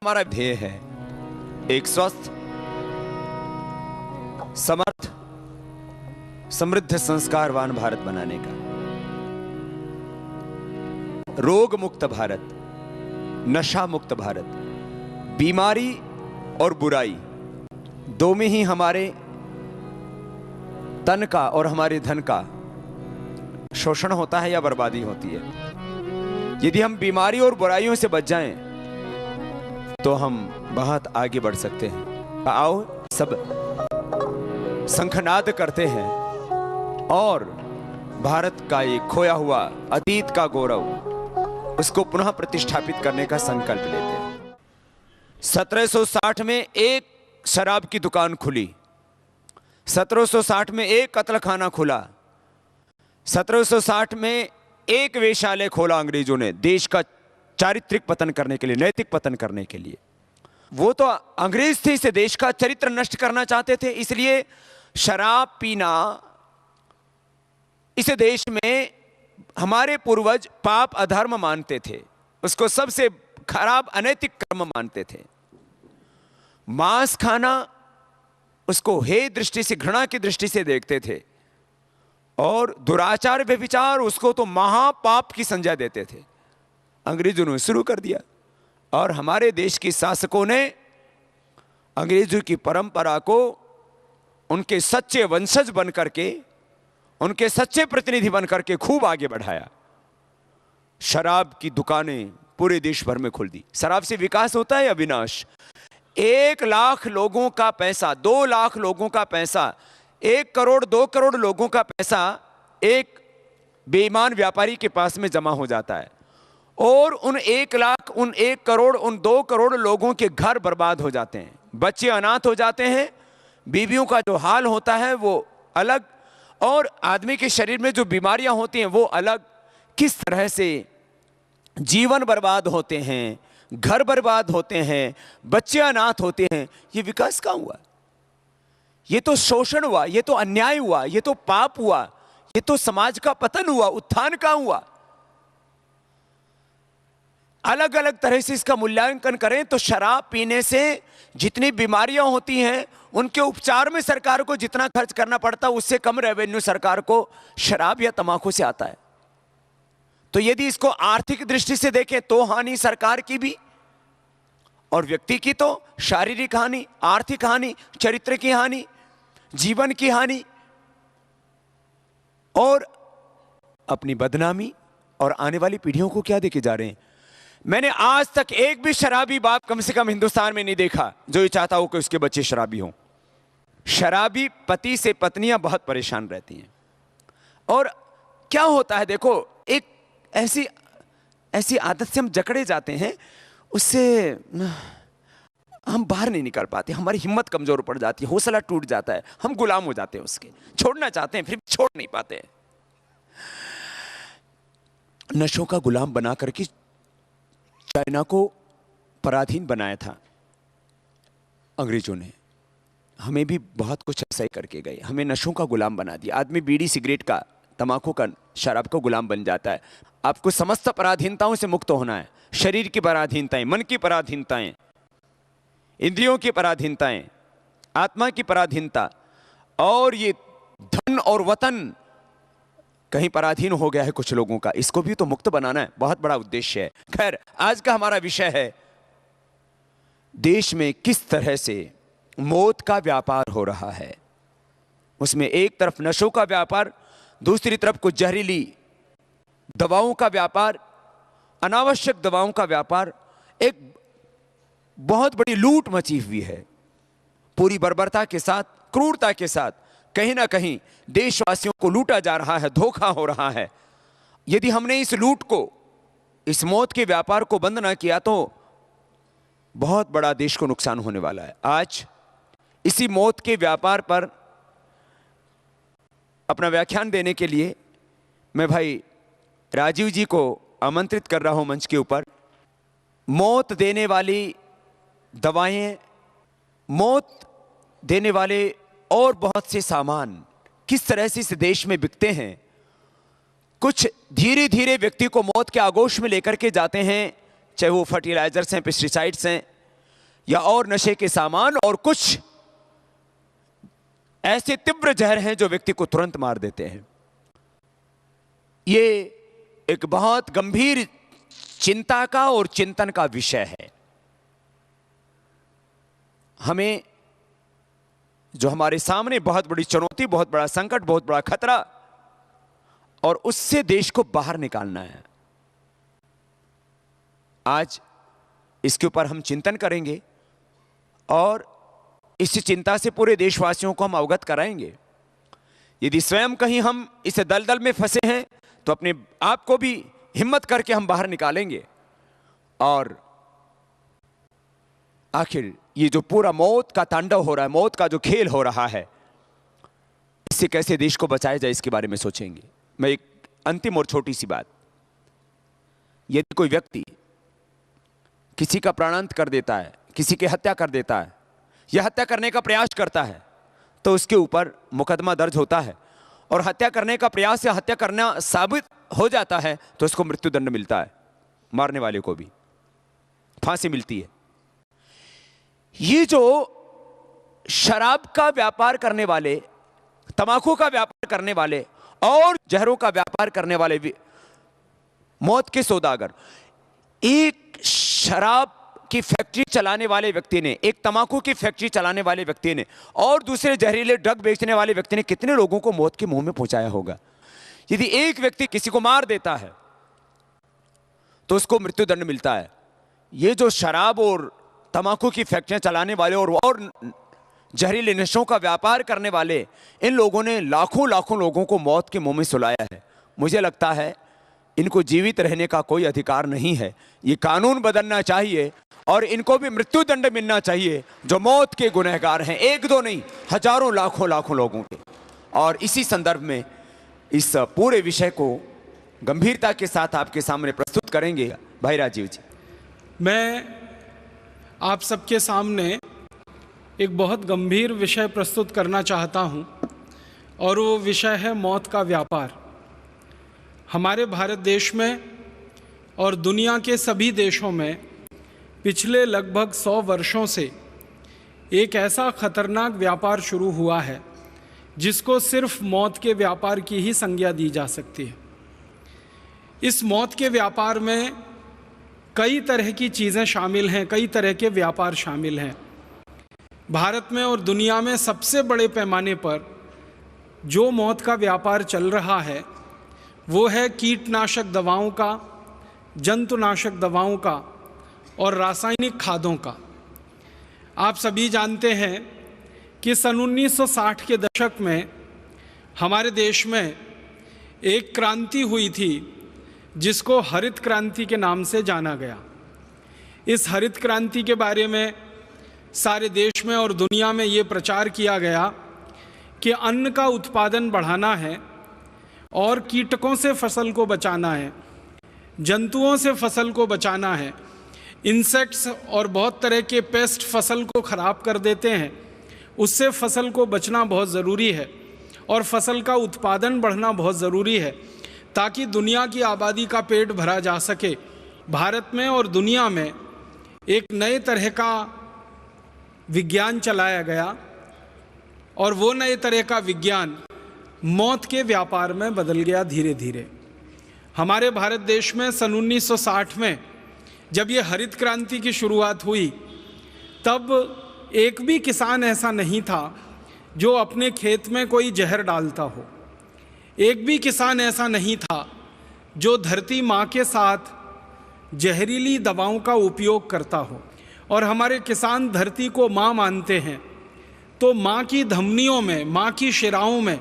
हमारा ध्येय है एक स्वस्थ, समर्थ, समृद्ध, संस्कारवान भारत बनाने का। रोग मुक्त भारत, नशा मुक्त भारत, बीमारी और बुराई दो में ही हमारे तन का और हमारे धन का शोषण होता है या बर्बादी होती है। यदि हम बीमारी और बुराइयों से बच जाएं तो हम बहुत आगे बढ़ सकते हैं। आओ सब शंखनाद करते हैं और भारत का ये खोया हुआ अतीत का गौरव उसको पुनः प्रतिष्ठापित करने का संकल्प लेते हैं। 1760 में एक शराब की दुकान खुली, 1760 में एक कत्लखाना खुला, 1760 में एक वेश्यालय खोला अंग्रेजों ने देश का चारित्रिक पतन करने के लिए, नैतिक पतन करने के लिए। वो तो अंग्रेज थे, इसे देश का चरित्र नष्ट करना चाहते थे, इसलिए शराब पीना इसे देश में हमारे पूर्वज पाप अधर्म मानते थे, उसको सबसे खराब अनैतिक कर्म मानते थे। मांस खाना उसको हे दृष्टि से, घृणा की दृष्टि से देखते थे और दुराचार व्यभिचार उसको तो महापाप की संज्ञा देते थे। अंग्रेजों ने शुरू कर दिया और हमारे देश के शासकों ने अंग्रेजों की परंपरा को उनके सच्चे वंशज बन करके, उनके सच्चे प्रतिनिधि बन करके खूब आगे बढ़ाया। शराब की दुकानें पूरे देश भर में खुल दी। शराब से विकास होता है या विनाश? 1 लाख लोगों का पैसा, 2 लाख लोगों का पैसा, 1 करोड़ 2 करोड़ लोगों का पैसा एक बेईमान व्यापारी के पास में जमा हो जाता है और उन 1 लाख, उन 1 करोड़, उन 2 करोड़ लोगों के घर बर्बाद हो जाते हैं, बच्चे अनाथ हो जाते हैं, बीवियों का जो हाल होता है वो अलग, और आदमी के शरीर में जो बीमारियां होती हैं वो अलग। किस तरह से जीवन बर्बाद होते हैं, घर बर्बाद होते हैं, बच्चे अनाथ होते हैं। ये विकास कहाँ हुआ? ये तो शोषण हुआ, ये तो अन्याय हुआ, ये तो पाप हुआ, ये तो समाज का पतन हुआ। उत्थान कहाँ हुआ? अलग अलग तरह से इसका मूल्यांकन करें तो शराब पीने से जितनी बीमारियां होती हैं उनके उपचार में सरकार को जितना खर्च करना पड़ता है उससे कम रेवेन्यू सरकार को शराब या तंबाकू से आता है। तो यदि इसको आर्थिक दृष्टि से देखें तो हानि सरकार की भी और व्यक्ति की, तो शारीरिक हानि, आर्थिक हानि, चरित्र की हानि, जीवन की हानि और अपनी बदनामी, और आने वाली पीढ़ियों को क्या देके जा रहे हैं। मैंने आज तक एक भी शराबी बाप कम से कम हिंदुस्तान में नहीं देखा जो ये चाहता हो कि उसके बच्चे शराबी हों। शराबी पति से पत्नियां बहुत परेशान रहती हैं। और क्या होता है, देखो, एक ऐसी आदत से हम जकड़े जाते हैं, उससे हम बाहर नहीं निकल पाते, हमारी हिम्मत कमजोर पड़ जाती है, हौसला टूट जाता है, हम गुलाम हो जाते हैं उसके, छोड़ना चाहते हैं फिर छोड़ नहीं पाते। नशों का गुलाम बना करके चाइना को पराधीन बनाया था अंग्रेजों ने। हमें भी बहुत कुछ ऐसा ही करके गए, हमें नशों का गुलाम बना दिया। आदमी बीड़ी, सिगरेट का, तंबाकू का, शराब का गुलाम बन जाता है। आपको समस्त पराधीनताओं से मुक्त होना है। शरीर की पराधीनताएं, मन की पराधीनताएं, इंद्रियों की पराधीनताएं, आत्मा की पराधीनता, और ये धन और वतन कहीं पराधीन हो गया है कुछ लोगों का, इसको भी तो मुक्त बनाना है। बहुत बड़ा उद्देश्य है। खैर, आज का हमारा विषय है देश में किस तरह से मौत का व्यापार हो रहा है। उसमें एक तरफ नशों का व्यापार, दूसरी तरफ कुछ जहरीली दवाओं का व्यापार, अनावश्यक दवाओं का व्यापार, एक बहुत बड़ी लूट मची हुई है। पूरी बर्बरता के साथ, क्रूरता के साथ कहीं ना कहीं देशवासियों को लूटा जा रहा है, धोखा हो रहा है। यदि हमने इस लूट को, इस मौत के व्यापार को बंद ना किया तो बहुत बड़ा देश को नुकसान होने वाला है। आज इसी मौत के व्यापार पर अपना व्याख्यान देने के लिए मैं भाई राजीव जी को आमंत्रित कर रहा हूं मंच के ऊपर। मौत देने वाली दवाएं, मौत देने वाले और बहुत से सामान किस तरह से इस देश में बिकते हैं। कुछ धीरे धीरे व्यक्ति को मौत के आगोश में लेकर के जाते हैं, चाहे वो फर्टिलाइजर्स हैं, पेस्टिसाइड्स हैं, या और नशे के सामान और कुछ ऐसे तीव्र जहर हैं जो व्यक्ति को तुरंत मार देते हैं। ये एक बहुत गंभीर चिंता का और चिंतन का विषय है। हमें जो हमारे सामने बहुत बड़ी चुनौती, बहुत बड़ा संकट, बहुत बड़ा खतरा, और उससे देश को बाहर निकालना है। आज इसके ऊपर हम चिंतन करेंगे और इस चिंता से पूरे देशवासियों को हम अवगत कराएंगे। यदि स्वयं कहीं हम इस दलदल में फंसे हैं तो अपने आप को भी हिम्मत करके हम बाहर निकालेंगे। और आखिर ये जो पूरा मौत का तांडव हो रहा है, मौत का जो खेल हो रहा है, इससे कैसे देश को बचाया जाए इसके बारे में सोचेंगे। मैं एक अंतिम और छोटी सी बात, यदि कोई व्यक्ति किसी का प्राणांत कर देता है, किसी की हत्या कर देता है या हत्या करने का प्रयास करता है, तो उसके ऊपर मुकदमा दर्ज होता है और हत्या करने का प्रयास या हत्या करना साबित हो जाता है तो उसको मृत्युदंड मिलता है। मारने वाले को भी फांसी मिलती है। ये जो शराब का व्यापार करने वाले, तंबाकू का व्यापार करने वाले और जहरों का व्यापार करने वाले मौत के सौदागर, एक शराब की फैक्ट्री चलाने वाले व्यक्ति ने, एक तंबाकू की फैक्ट्री चलाने वाले व्यक्ति ने और दूसरे जहरीले ड्रग बेचने वाले व्यक्ति ने कितने लोगों को मौत के मुंह में पहुंचाया होगा। यदि एक व्यक्ति किसी को मार देता है तो उसको मृत्युदंड मिलता है। ये जो शराब और तंबाकू की फैक्ट्रियां चलाने वाले और जहरीले नशों का व्यापार करने वाले, इन लोगों ने लाखों लाखों लोगों को मौत के मुंह में सुलाया है। मुझे लगता है इनको जीवित रहने का कोई अधिकार नहीं है। ये कानून बदलना चाहिए और इनको भी मृत्युदंड मिलना चाहिए जो मौत के गुनहगार हैं, एक दो नहीं, हजारों लाखों लाखों लोगों के। और इसी संदर्भ में इस पूरे विषय को गंभीरता के साथ आपके सामने प्रस्तुत करेंगे भाई राजीव जी। मैं आप सबके सामने एक बहुत गंभीर विषय प्रस्तुत करना चाहता हूं और वो विषय है मौत का व्यापार। हमारे भारत देश में और दुनिया के सभी देशों में पिछले लगभग 100 वर्षों से एक ऐसा खतरनाक व्यापार शुरू हुआ है जिसको सिर्फ मौत के व्यापार की ही संज्ञा दी जा सकती है। इस मौत के व्यापार में कई तरह की चीज़ें शामिल हैं, कई तरह के व्यापार शामिल हैं। भारत में और दुनिया में सबसे बड़े पैमाने पर जो मौत का व्यापार चल रहा है वो है कीटनाशक दवाओं का, जंतुनाशक दवाओं का और रासायनिक खादों का। आप सभी जानते हैं कि सन 1960 के दशक में हमारे देश में एक क्रांति हुई थी जिसको हरित क्रांति के नाम से जाना गया। इस हरित क्रांति के बारे में सारे देश में और दुनिया में ये प्रचार किया गया कि अन्न का उत्पादन बढ़ाना है और कीटकों से फसल को बचाना है, जंतुओं से फसल को बचाना है। इंसेक्ट्स और बहुत तरह के पेस्ट फसल को ख़राब कर देते हैं, उससे फसल को बचना बहुत ज़रूरी है और फसल का उत्पादन बढ़ना बहुत ज़रूरी है ताकि दुनिया की आबादी का पेट भरा जा सके। भारत में और दुनिया में एक नए तरह का विज्ञान चलाया गया और वो नए तरह का विज्ञान मौत के व्यापार में बदल गया धीरे धीरे। हमारे भारत देश में सन 1960 में जब ये हरित क्रांति की शुरुआत हुई तब एक भी किसान ऐसा नहीं था जो अपने खेत में कोई जहर डालता हो। एक भी किसान ऐसा नहीं था जो धरती माँ के साथ जहरीली दवाओं का उपयोग करता हो। और हमारे किसान धरती को माँ मानते हैं, तो माँ की धमनियों में, माँ की शिराओं में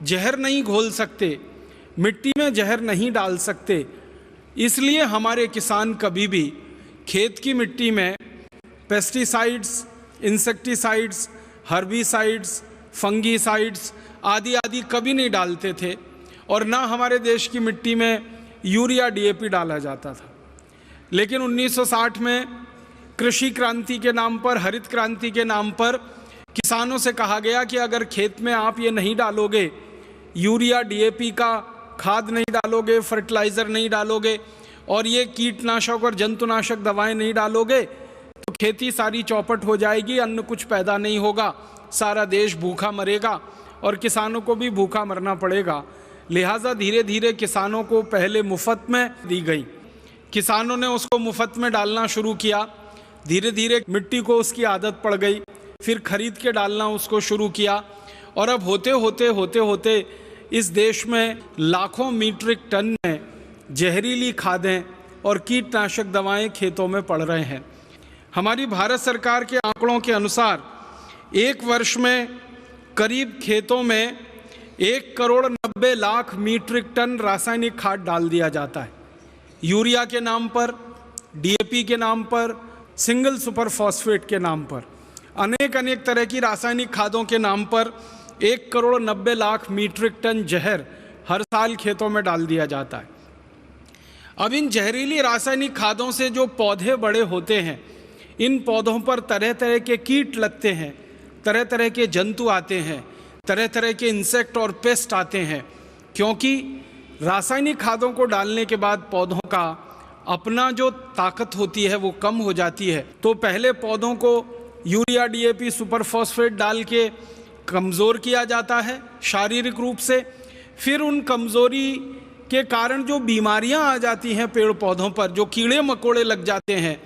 जहर नहीं घोल सकते, मिट्टी में जहर नहीं डाल सकते। इसलिए हमारे किसान कभी भी खेत की मिट्टी में पेस्टिसाइड्स, इंसेक्टिसाइड्स, हर्बिसाइड्स, फंगीसाइड्स आदि आदि कभी नहीं डालते थे और ना हमारे देश की मिट्टी में यूरिया डीएपी डाला जाता था। लेकिन 1960 में कृषि क्रांति के नाम पर, हरित क्रांति के नाम पर किसानों से कहा गया कि अगर खेत में आप ये नहीं डालोगे, यूरिया डीएपी का खाद नहीं डालोगे, फर्टिलाइज़र नहीं डालोगे और ये कीटनाशक और जंतुनाशक दवाएं नहीं डालोगे तो खेती सारी चौपट हो जाएगी, अन्न कुछ पैदा नहीं होगा, सारा देश भूखा मरेगा और किसानों को भी भूखा मरना पड़ेगा। लिहाजा धीरे धीरे किसानों को पहले मुफ्त में दी गई, किसानों ने उसको मुफ्त में डालना शुरू किया, धीरे धीरे मिट्टी को उसकी आदत पड़ गई, फिर खरीद के डालना उसको शुरू किया और अब होते होते इस देश में लाखों मीट्रिक टन में जहरीली खादें और कीटनाशक दवाएं खेतों में पड़ रहे हैं। हमारी भारत सरकार के आंकड़ों के अनुसार एक वर्ष में करीब खेतों में 1,90,00,000 मीट्रिक टन रासायनिक खाद डाल दिया जाता है। यूरिया के नाम पर, डीएपी के नाम पर, सिंगल सुपर फॉस्फेट के नाम पर, अनेक तरह की रासायनिक खादों के नाम पर 1,90,00,000 मीट्रिक टन जहर हर साल खेतों में डाल दिया जाता है। अब इन जहरीली रासायनिक खादों से जो पौधे बड़े होते हैं, इन पौधों पर तरह तरह के कीट लगते हैं, तरह तरह के जंतु आते हैं, तरह तरह के इंसेक्ट और पेस्ट आते हैं, क्योंकि रासायनिक खादों को डालने के बाद पौधों का अपना जो ताकत होती है वो कम हो जाती है। तो पहले पौधों को यूरिया, डीएपी, सुपर फॉस्फेट डाल के कमज़ोर किया जाता है शारीरिक रूप से, फिर उन कमज़ोरी के कारण जो बीमारियां आ जाती हैं पेड़ पौधों पर, जो कीड़े मकोड़े लग जाते हैं,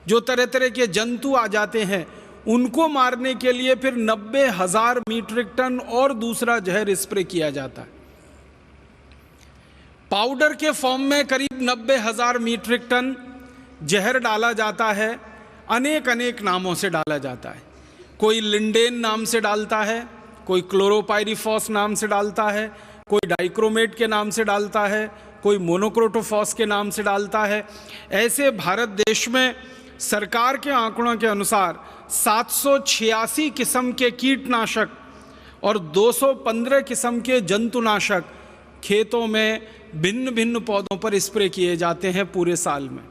जो तरह तरह के जंतु आ जाते हैं, उनको मारने के लिए फिर 90,000 मीट्रिक टन और दूसरा जहर स्प्रे किया जाता है। पाउडर के फॉर्म में करीब 90,000 मीट्रिक टन जहर डाला जाता है, अनेक नामों से डाला जाता है। कोई लिंडेन नाम से डालता है, कोई क्लोरोपाइरीफॉस नाम से डालता है, कोई डाइक्रोमेट के नाम से डालता है, कोई मोनोक्रोटोफॉस के नाम से डालता है। ऐसे भारत देश में सरकार के आंकड़ों के अनुसार 786 किस्म के कीटनाशक और 215 किस्म के जंतुनाशक खेतों में भिन्न भिन्न पौधों पर स्प्रे किए जाते हैं पूरे साल में।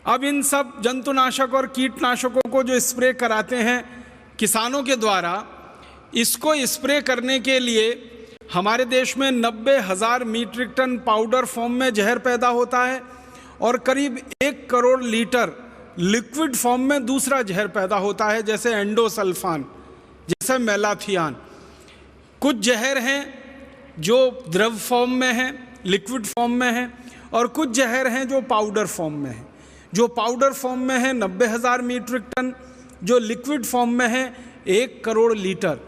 अब इन सब जंतुनाशक और कीटनाशकों को जो स्प्रे कराते हैं किसानों के द्वारा, इसको स्प्रे करने के लिए हमारे देश में 90,000 मीट्रिक टन पाउडर फॉर्म में जहर पैदा होता है और करीब 1 करोड़ लीटर लिक्विड फॉर्म में दूसरा जहर पैदा होता है, जैसे एंडोसल्फान, जैसे मेलाथियान। कुछ जहर हैं जो द्रव फॉर्म में हैं, लिक्विड फॉर्म में हैं, और कुछ जहर हैं जो पाउडर फॉर्म में हैं। जो पाउडर फॉर्म में है 90,000 मीट्रिक टन, जो लिक्विड फॉर्म में है 1 करोड़ लीटर।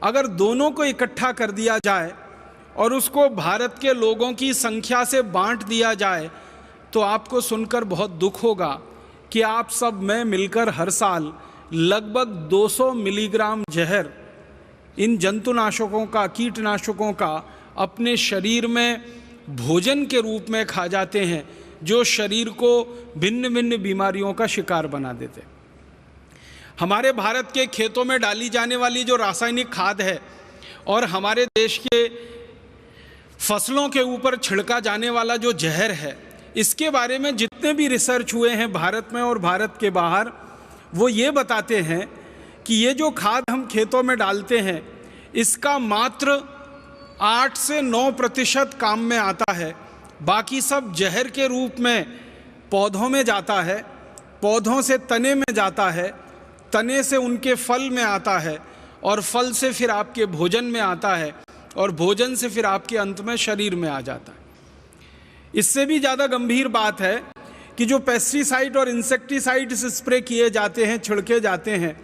अगर दोनों को इकट्ठा कर दिया जाए और उसको भारत के लोगों की संख्या से बांट दिया जाए तो आपको सुनकर बहुत दुख होगा कि आप सब में मिलकर हर साल लगभग 200 मिलीग्राम जहर इन जंतुनाशकों का, कीटनाशकों का अपने शरीर में भोजन के रूप में खा जाते हैं, जो शरीर को भिन्न भिन्न बीमारियों का शिकार बना देते। हमारे भारत के खेतों में डाली जाने वाली जो रासायनिक खाद है और हमारे देश के फसलों के ऊपर छिड़का जाने वाला जो जहर है, इसके बारे में जितने भी रिसर्च हुए हैं भारत में और भारत के बाहर, वो ये बताते हैं कि ये जो खाद हम खेतों में डालते हैं, इसका मात्र 8 से 9% काम में आता है। बाकी सब जहर के रूप में पौधों में जाता है, पौधों से तने में जाता है, तने से उनके फल में आता है, और फल से फिर आपके भोजन में आता है, और भोजन से फिर आपके अंत में शरीर में आ जाता है। इससे भी ज़्यादा गंभीर बात है कि जो पेस्टिसाइड और इंसेक्टिसाइड्स स्प्रे किए जाते हैं, छिड़के जाते हैं,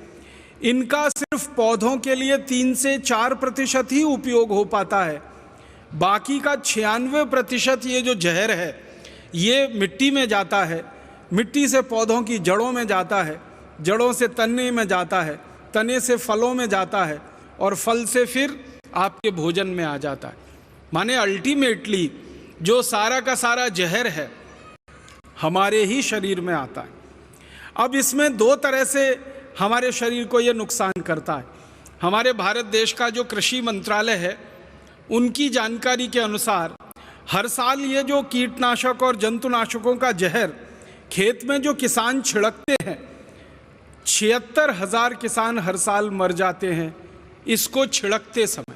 इनका सिर्फ पौधों के लिए 3 से 4% ही उपयोग हो पाता है। बाकी का 96% ये जो जहर है ये मिट्टी में जाता है, मिट्टी से पौधों की जड़ों में जाता है, जड़ों से तने में जाता है, तने से फलों में जाता है, और फल से फिर आपके भोजन में आ जाता है। माने अल्टीमेटली जो सारा का सारा जहर है हमारे ही शरीर में आता है। अब इसमें 2 तरह से हमारे शरीर को ये नुकसान करता है। हमारे भारत देश का जो कृषि मंत्रालय है, उनकी जानकारी के अनुसार हर साल ये जो कीटनाशक और जंतुनाशकों का जहर खेत में जो किसान छिड़कते हैं, 76,000 किसान हर साल मर जाते हैं इसको छिड़कते समय।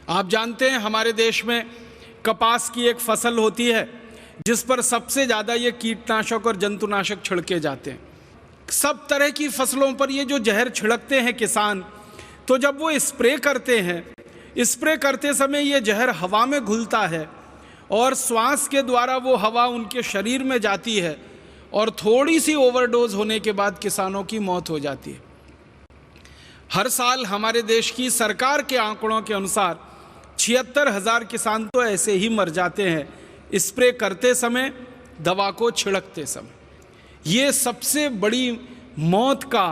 आप जानते हैं हमारे देश में कपास की एक फसल होती है जिस पर सबसे ज़्यादा ये कीटनाशक और जंतुनाशक छिड़के जाते हैं। सब तरह की फसलों पर ये जो जहर छिड़कते हैं किसान, तो जब वो स्प्रे करते हैं, स्प्रे करते समय ये जहर हवा में घुलता है और श्वास के द्वारा वो हवा उनके शरीर में जाती है और थोड़ी सी ओवरडोज होने के बाद किसानों की मौत हो जाती है। हर साल हमारे देश की सरकार के आंकड़ों के अनुसार 76,000 किसान तो ऐसे ही मर जाते हैं स्प्रे करते समय, दवा को छिड़कते समय। ये सबसे बड़ी मौत का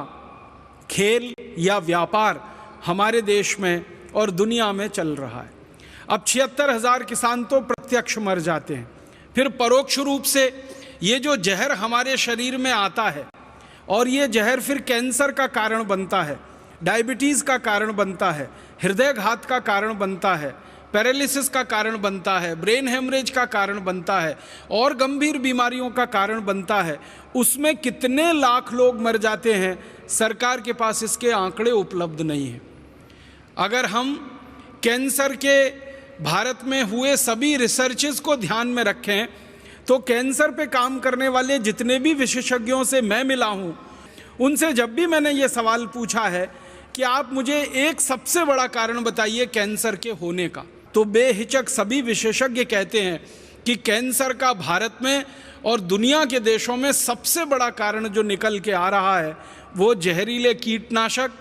खेल या व्यापार हमारे देश में और दुनिया में चल रहा है। अब 76,000 किसान तो प्रत्यक्ष मर जाते हैं, फिर परोक्ष रूप से ये जो जहर हमारे शरीर में आता है और ये जहर फिर कैंसर का कारण बनता है, डायबिटीज़ का कारण बनता है, हृदयघात का कारण बनता है, पैरालिसिस का कारण बनता है, ब्रेन हेमरेज का कारण बनता है और गंभीर बीमारियों का कारण बनता है। उसमें कितने लाख लोग मर जाते हैं, सरकार के पास इसके आंकड़े उपलब्ध नहीं हैं। अगर हम कैंसर के भारत में हुए सभी रिसर्चेस को ध्यान में रखें तो कैंसर पे काम करने वाले जितने भी विशेषज्ञों से मैं मिला हूँ, उनसे जब भी मैंने ये सवाल पूछा है कि आप मुझे एक सबसे बड़ा कारण बताइए कैंसर के होने का, तो बेहिचक सभी विशेषज्ञ कहते हैं कि कैंसर का भारत में और दुनिया के देशों में सबसे बड़ा कारण जो निकल के आ रहा है वो जहरीले कीटनाशक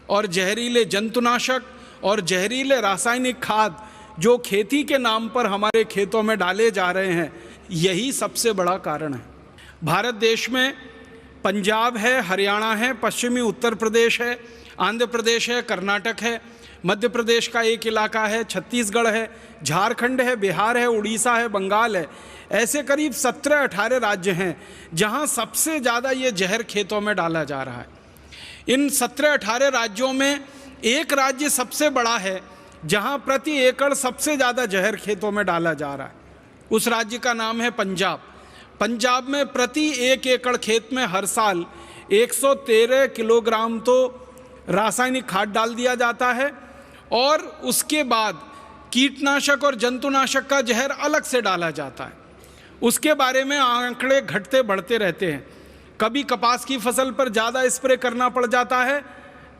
और जहरीले जंतुनाशक और जहरीले रासायनिक खाद जो खेती के नाम पर हमारे खेतों में डाले जा रहे हैं, यही सबसे बड़ा कारण है। भारत देश में पंजाब है, हरियाणा है, पश्चिमी उत्तर प्रदेश है, आंध्र प्रदेश है, कर्नाटक है, मध्य प्रदेश का एक इलाका है, छत्तीसगढ़ है, झारखंड है, बिहार है, उड़ीसा है, बंगाल है। ऐसे करीब 17-18 राज्य हैं जहां सबसे ज़्यादा ये जहर खेतों में डाला जा रहा है। इन 17-18 राज्यों में एक राज्य सबसे बड़ा है जहां प्रति एकड़ सबसे ज़्यादा जहर खेतों में डाला जा रहा है। उस राज्य का नाम है पंजाब। पंजाब में प्रति 1 एकड़ खेत में हर साल 113 किलोग्राम तो रासायनिक खाद डाल दिया जाता है और उसके बाद कीटनाशक और जंतुनाशक का जहर अलग से डाला जाता है। उसके बारे में आंकड़े घटते बढ़ते रहते हैं। कभी कपास की फसल पर ज़्यादा स्प्रे करना पड़ जाता है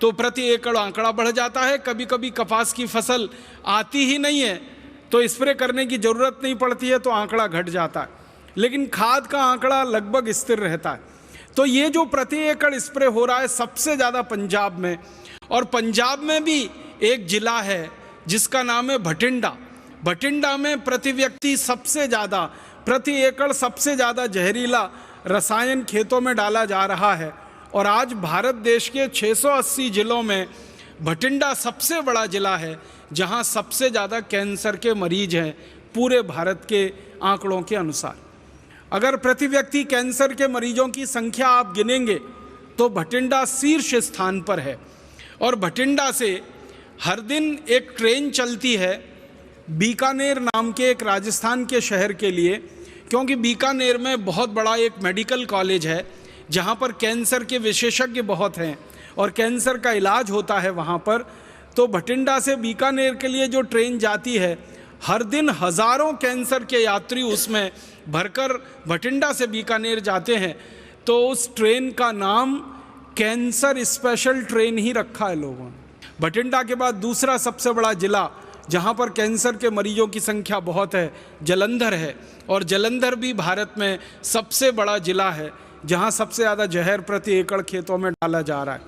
तो प्रति एकड़ आंकड़ा बढ़ जाता है। कभी कभी कपास की फसल आती ही नहीं है तो स्प्रे करने की ज़रूरत नहीं पड़ती है तो आंकड़ा घट जाता है, लेकिन खाद का आंकड़ा लगभग स्थिर रहता है। तो ये जो प्रति एकड़ स्प्रे हो रहा है सबसे ज़्यादा पंजाब में, और पंजाब में भी एक ज़िला है जिसका नाम है भटिंडा। भटिंडा में प्रति व्यक्ति सबसे ज़्यादा, प्रति एकड़ सबसे ज़्यादा जहरीला रसायन खेतों में डाला जा रहा है। और आज भारत देश के 680 जिलों में भटिंडा सबसे बड़ा ज़िला है जहां सबसे ज़्यादा कैंसर के मरीज हैं पूरे भारत के आंकड़ों के अनुसार। अगर प्रति व्यक्ति कैंसर के मरीजों की संख्या आप गिनेंगे तो भटिंडा शीर्ष स्थान पर है। और भटिंडा से हर दिन एक ट्रेन चलती है बीकानेर नाम के एक राजस्थान के शहर के लिए, क्योंकि बीकानेर में बहुत बड़ा एक मेडिकल कॉलेज है जहाँ पर कैंसर के विशेषज्ञ बहुत हैं और कैंसर का इलाज होता है वहाँ पर। तो भटिंडा से बीकानेर के लिए जो ट्रेन जाती है, हर दिन हज़ारों कैंसर के यात्री उसमें भरकर भटिंडा से बीकानेर जाते हैं। तो उस ट्रेन का नाम कैंसर स्पेशल ट्रेन ही रखा है लोगों ने। भटिंडा के बाद दूसरा सबसे बड़ा ज़िला जहाँ पर कैंसर के मरीजों की संख्या बहुत है, जालंधर है। और जालंधर भी भारत में सबसे बड़ा ज़िला है जहाँ सबसे ज़्यादा जहर प्रति एकड़ खेतों में डाला जा रहा है।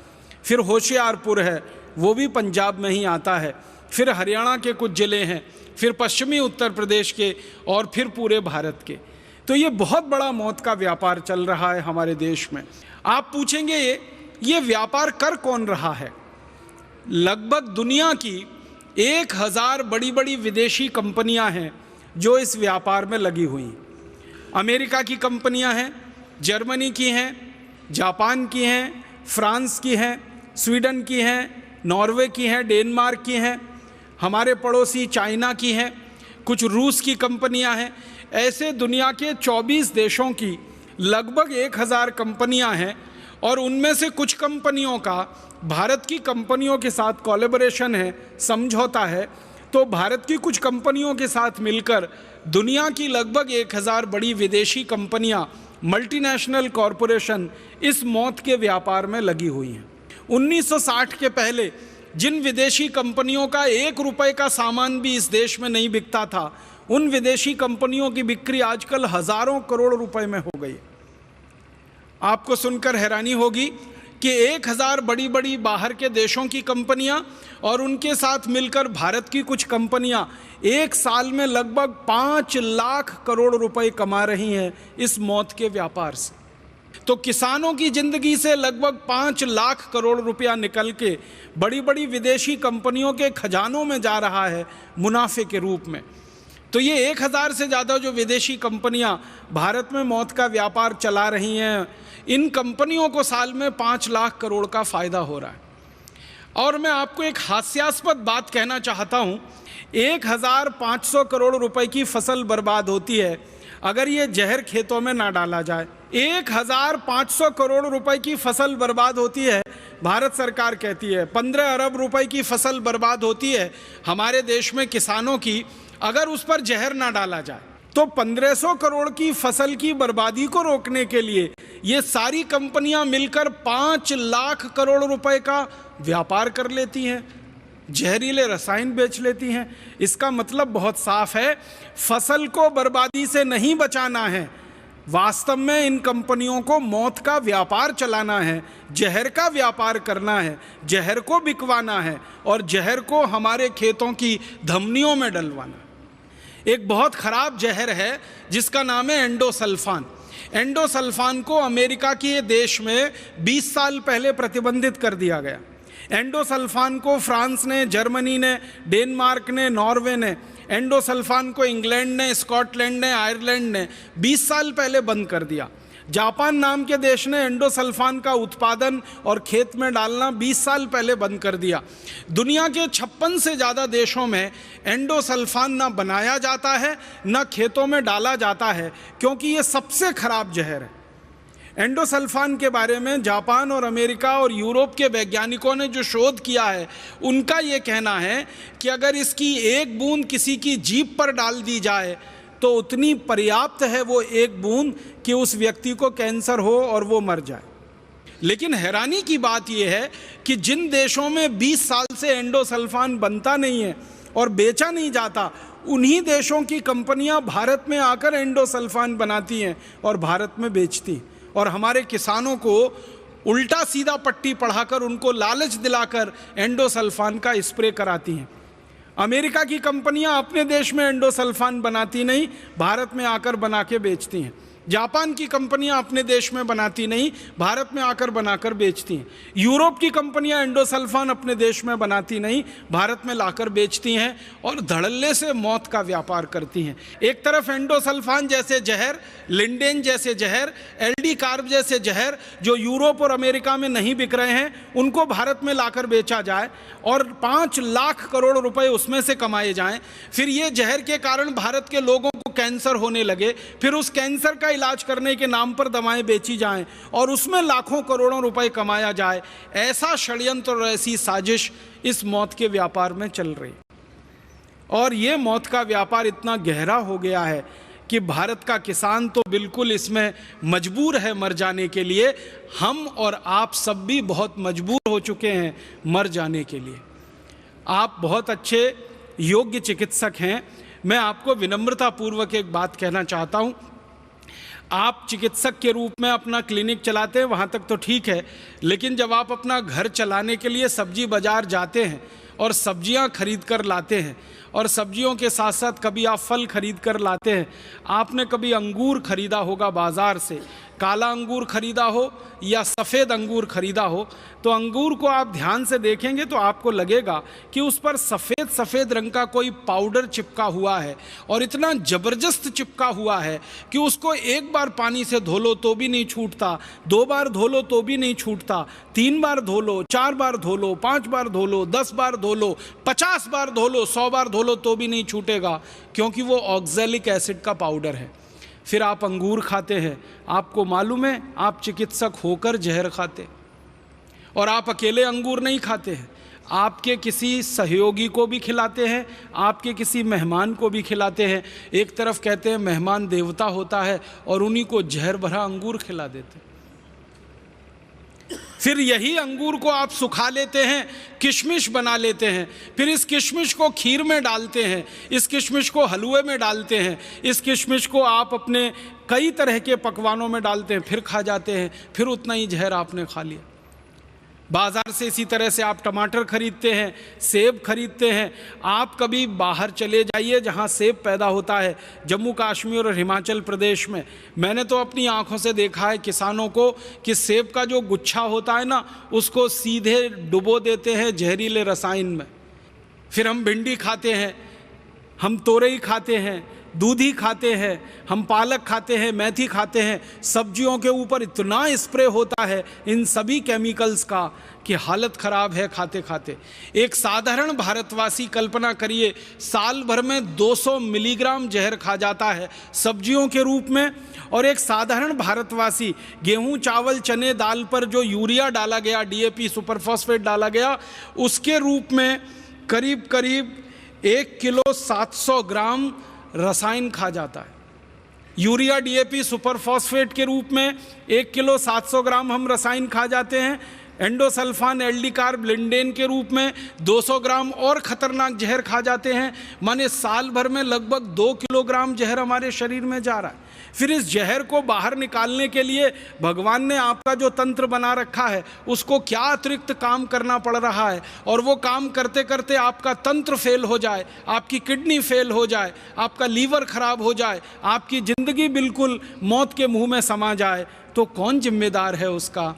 फिर होशियारपुर है, वो भी पंजाब में ही आता है। फिर हरियाणा के कुछ ज़िले हैं, फिर पश्चिमी उत्तर प्रदेश के, और फिर पूरे भारत के। तो ये बहुत बड़ा मौत का व्यापार चल रहा है हमारे देश में। आप पूछेंगे ये व्यापार कर कौन रहा है? लगभग दुनिया की 1000 बड़ी बड़ी विदेशी कंपनियां हैं जो इस व्यापार में लगी हुई हैं। अमेरिका की कंपनियां हैं, जर्मनी की हैं, जापान की हैं, फ्रांस की हैं, स्वीडन की हैं, नॉर्वे की हैं, डेनमार्क की हैं, हमारे पड़ोसी चाइना की हैं, कुछ रूस की कंपनियां हैं। ऐसे दुनिया के 24 देशों की लगभग 1000 कंपनियां हैं। और उनमें से कुछ कंपनियों का भारत की कंपनियों के साथ कोलैबोरेशन है, समझौता है, तो भारत की कुछ कंपनियों के साथ मिलकर दुनिया की लगभग 1000 बड़ी विदेशी कंपनियां, मल्टीनेशनल कॉरपोरेशन इस मौत के व्यापार में लगी हुई हैं। 1960 के पहले जिन विदेशी कंपनियों का 1 रुपए का सामान भी इस देश में नहीं बिकता था, उन विदेशी कंपनियों की बिक्री आजकल हजारों करोड़ रुपए में हो गई। आपको सुनकर हैरानी होगी कि 1000 बड़ी बड़ी बाहर के देशों की कंपनियां और उनके साथ मिलकर भारत की कुछ कंपनियां एक साल में लगभग 5 लाख करोड़ रुपए कमा रही हैं इस मौत के व्यापार से। तो किसानों की जिंदगी से लगभग 5 लाख करोड़ रुपया निकल के बड़ी बड़ी विदेशी कंपनियों के खजानों में जा रहा है मुनाफे के रूप में। तो ये 1000 से ज़्यादा जो विदेशी कंपनियां भारत में मौत का व्यापार चला रही हैं, इन कंपनियों को साल में 5 लाख करोड़ का फ़ायदा हो रहा है। और मैं आपको एक हास्यास्पद बात कहना चाहता हूँ, 1500 करोड़ रुपए की फसल बर्बाद होती है अगर ये जहर खेतों में ना डाला जाए। 1500 करोड़ रुपए की फसल बर्बाद होती है, भारत सरकार कहती है 15 अरब रुपए की फसल बर्बाद होती है हमारे देश में किसानों की, अगर उस पर जहर ना डाला जाए। तो 1500 करोड़ की फसल की बर्बादी को रोकने के लिए ये सारी कंपनियां मिलकर 5 लाख करोड़ रुपए का व्यापार कर लेती हैं, जहरीले रसायन बेच लेती हैं। इसका मतलब बहुत साफ है, फसल को बर्बादी से नहीं बचाना है, वास्तव में इन कंपनियों को मौत का व्यापार चलाना है, जहर का व्यापार करना है, जहर को बिकवाना है और जहर को हमारे खेतों की धमनियों में डलवाना है। एक बहुत खराब जहर है जिसका नाम है एंडोसल्फान। एंडोसल्फान को अमेरिका के देश में 20 साल पहले प्रतिबंधित कर दिया गया। एंडोसल्फान को फ्रांस ने, जर्मनी ने, डेनमार्क ने, नॉर्वे ने, एंडोसल्फान को इंग्लैंड ने, स्कॉटलैंड ने, आयरलैंड ने 20 साल पहले बंद कर दिया। जापान नाम के देश ने एंडोसल्फान का उत्पादन और खेत में डालना 20 साल पहले बंद कर दिया। दुनिया के 56 से ज़्यादा देशों में एंडोसल्फान ना बनाया जाता है ना खेतों में डाला जाता है, क्योंकि ये सबसे खराब जहर है। एंडोसल्फान के बारे में जापान और अमेरिका और यूरोप के वैज्ञानिकों ने जो शोध किया है, उनका ये कहना है कि अगर इसकी एक बूंद किसी की जीभ पर डाल दी जाए तो उतनी पर्याप्त है वो एक बूंद कि उस व्यक्ति को कैंसर हो और वो मर जाए। लेकिन हैरानी की बात यह है कि जिन देशों में 20 साल से एंडोसल्फान बनता नहीं है और बेचा नहीं जाता, उन्हीं देशों की कंपनियां भारत में आकर एंडोसल्फान बनाती हैं और भारत में बेचती हैं और हमारे किसानों को उल्टा सीधा पट्टी पढ़ाकर उनको लालच दिलाकर एंडोसल्फान का स्प्रे कराती हैं। अमेरिका की कंपनियां अपने देश में एंडोसल्फान बनाती नहीं, भारत में आकर बना के बेचती हैं। जापान की कंपनियां अपने देश में बनाती नहीं, भारत में आकर बनाकर बेचती हैं। यूरोप की कंपनियां एंडोसल्फान अपने देश में बनाती नहीं, भारत में लाकर बेचती हैं और धड़ल्ले से मौत का व्यापार करती हैं। एक तरफ एंडोसल्फान जैसे जहर, लिंडेन जैसे जहर, एलडी कार्ब जैसे जहर जो यूरोप और अमेरिका में नहीं बिक रहे हैं, उनको भारत में लाकर बेचा जाए और 5 लाख करोड़ रुपए उसमें से कमाए जाएं। फिर ये जहर के कारण भारत के लोगों को कैंसर होने लगे, फिर उस कैंसर का इलाज करने के नाम पर दवाएं बेची जाएं और उसमें लाखों करोड़ों रुपए कमाया जाए। ऐसा षड्यंत्र और ऐसी साजिश इस मौत के व्यापार में चल रही। और ये मौत का व्यापार इतना गहरा हो गया है कि भारत का किसान तो बिल्कुल इसमें मजबूर है मर जाने के लिए। हम और आप सब भी बहुत मजबूर हो चुके हैं मर जाने के लिए। आप बहुत अच्छे योग्य चिकित्सक हैं। मैं आपको विनम्रतापूर्वक एक बात कहना चाहता हूं, आप चिकित्सक के रूप में अपना क्लिनिक चलाते हैं, वहाँ तक तो ठीक है, लेकिन जब आप अपना घर चलाने के लिए सब्जी बाजार जाते हैं और सब्जियां खरीद कर लाते हैं और सब्जियों के साथ साथ कभी आप फल खरीद कर लाते हैं, आपने कभी अंगूर खरीदा होगा बाज़ार से, काला अंगूर खरीदा हो या सफ़ेद अंगूर खरीदा हो, तो अंगूर को आप ध्यान से देखेंगे तो आपको लगेगा कि उस पर सफ़ेद सफ़ेद रंग का कोई पाउडर चिपका हुआ है और इतना ज़बरदस्त चिपका हुआ है कि उसको एक बार पानी से धो लो तो भी नहीं छूटता, 2 बार धो लो तो भी नहीं छूटता, 3 बार धो लो, 4 बार धो लो, 5 बार धो लो, 10 बार धो लो, 50 बार धो लो, 100 बार धो लो तो भी नहीं छूटेगा, क्योंकि वो ऑक्सैलिक एसिड का पाउडर है। फिर आप अंगूर खाते हैं, आपको मालूम है आप चिकित्सक होकर जहर खाते, और आप अकेले अंगूर नहीं खाते हैं, आपके किसी सहयोगी को भी खिलाते हैं, आपके किसी मेहमान को भी खिलाते हैं। एक तरफ कहते हैं मेहमान देवता होता है और उन्हीं को जहर भरा अंगूर खिला देते हैं। फिर यही अंगूर को आप सुखा लेते हैं, किशमिश बना लेते हैं, फिर इस किशमिश को खीर में डालते हैं, इस किशमिश को हलवे में डालते हैं, इस किशमिश को आप अपने कई तरह के पकवानों में डालते हैं, फिर खा जाते हैं, फिर उतना ही जहर आपने खा लिया। बाजार से इसी तरह से आप टमाटर खरीदते हैं, सेब खरीदते हैं। आप कभी बाहर चले जाइए जहाँ सेब पैदा होता है, जम्मू कश्मीर और हिमाचल प्रदेश में, मैंने तो अपनी आंखों से देखा है किसानों को कि सेब का जो गुच्छा होता है ना, उसको सीधे डुबो देते हैं जहरीले रसायन में। फिर हम भिंडी खाते हैं, हम तोरई खाते हैं, दूधी खाते हैं, हम पालक खाते हैं, मेथी खाते हैं। सब्जियों के ऊपर इतना स्प्रे होता है इन सभी केमिकल्स का कि हालत ख़राब है खाते खाते। एक साधारण भारतवासी, कल्पना करिए, साल भर में 200 मिलीग्राम जहर खा जाता है सब्जियों के रूप में। और एक साधारण भारतवासी गेहूं, चावल, चने, दाल पर जो यूरिया डाला गया, DAP सुपर फॉस्फेट डाला गया, उसके रूप में करीब करीब 1 किलो 700 ग्राम रसायन खा जाता है। यूरिया, DAP सुपर फॉस्फेट के रूप में 1 किलो 700 ग्राम हम रसायन खा जाते हैं। एंडोसल्फान, एल्डिकार्ब, लिंडेन के रूप में 200 ग्राम और ख़तरनाक जहर खा जाते हैं। माने साल भर में लगभग 2 किलोग्राम जहर हमारे शरीर में जा रहा है। फिर इस जहर को बाहर निकालने के लिए भगवान ने आपका जो तंत्र बना रखा है, उसको क्या अतिरिक्त काम करना पड़ रहा है। और वो काम करते करते आपका तंत्र फेल हो जाए, आपकी किडनी फेल हो जाए, आपका लीवर खराब हो जाए, आपकी ज़िंदगी बिल्कुल मौत के मुंह में समा जाए, तो कौन जिम्मेदार है उसका?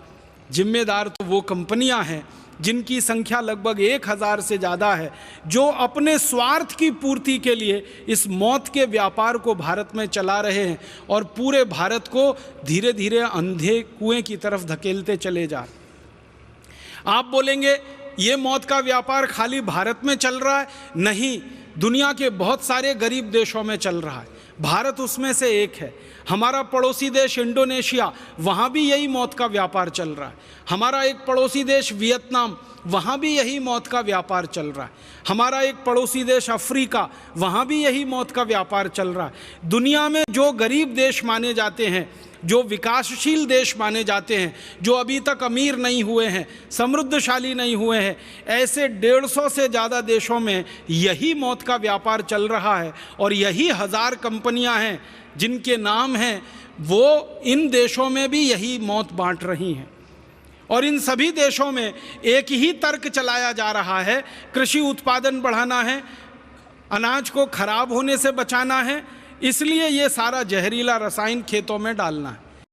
जिम्मेदार तो वो कंपनियां हैं जिनकी संख्या लगभग 1000 से ज़्यादा है, जो अपने स्वार्थ की पूर्ति के लिए इस मौत के व्यापार को भारत में चला रहे हैं और पूरे भारत को धीरे धीरे अंधे कुएं की तरफ धकेलते चले जा रहे। आप बोलेंगे ये मौत का व्यापार खाली भारत में चल रहा है? नहीं, दुनिया के बहुत सारे गरीब देशों में चल रहा है, भारत उसमें से एक है। हमारा पड़ोसी देश इंडोनेशिया, वहाँ भी यही मौत का व्यापार चल रहा है। हमारा एक पड़ोसी देश वियतनाम, वहाँ भी यही मौत का व्यापार चल रहा है। हमारा एक पड़ोसी देश अफ्रीका, वहाँ भी यही मौत का व्यापार चल रहा है। दुनिया में जो गरीब देश माने जाते हैं, जो विकासशील देश माने जाते हैं, जो अभी तक अमीर नहीं हुए हैं, समृद्धशाली नहीं हुए हैं, ऐसे 150 से ज़्यादा देशों में यही मौत का व्यापार चल रहा है। और यही 1000 कंपनियां हैं जिनके नाम हैं, वो इन देशों में भी यही मौत बांट रही हैं। और इन सभी देशों में एक ही तर्क चलाया जा रहा है, कृषि उत्पादन बढ़ाना है, अनाज को खराब होने से बचाना है, इसलिए ये सारा जहरीला रसायन खेतों में डालना है।